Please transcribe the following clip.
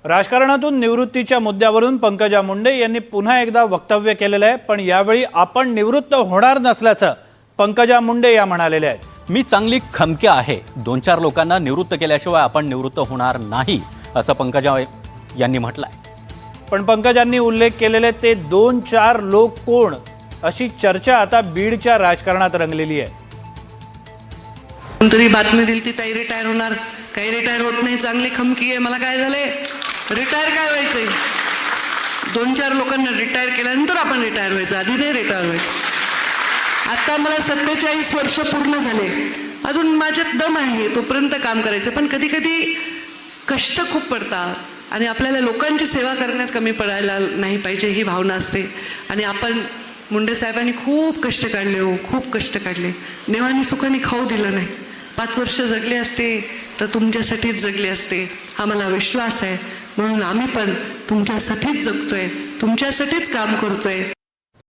राजकारणातून निवृत्तीच्या मुद्द्यावरून पंकजा मुंडे यांनी पुन्हा एकदा वक्तव्य केलेलं आहे, पण यावेळी आपण निवृत्त होणार नसल्याचं पंकजा मुंडे या म्हणालेल्या आहेत। मी चांगली खमक्या आहे, 2-4 लोकांना निवृत्त केल्याशिवाय आपण निवृत्त होणार नाही असं पंकजा यांनी म्हटलंय। पण पंकजांनी उल्लेख केलेले ते 2-4 लोक कोण अशी चर्चा आता बीडच्या राजकारणात रंगलेली आहे। कोणतरी बातमी दिली ती ताई रिटायर होणार, काही रिटायर होत नाही, चांगली खमकी आहे। मला काय झालंय, रिटायर काय व्हायचंय? 2-4 लोकांना रिटायर केल्यानंतर आपण रिटायर व्हायचं, आधी नाही रिटायर व्हायचं। आता मला 47 वर्ष पूर्ण झाले, अजून माझ्यात दम आहे, तोपर्यंत काम करायचं। पण कधी कधी कष्ट खूप पडतात आणि आपल्याला लोकांची सेवा करण्यात कमी पडायला नाही पाहिजे ही भावना असते। आणि आपण मुंडे साहेबांनी खूप कष्ट काढले, हो खूप कष्ट काढले, देवाने सुखाने खाऊ दिलं नाही। 5 वर्ष जगले असते तर तुमच्यासाठीच जगले असते, हा मला विश्वास आहे। म्हणून आम्ही पण तुमच्यासाठीच जगतोय, तुमच्यासाठीच काम करतोय।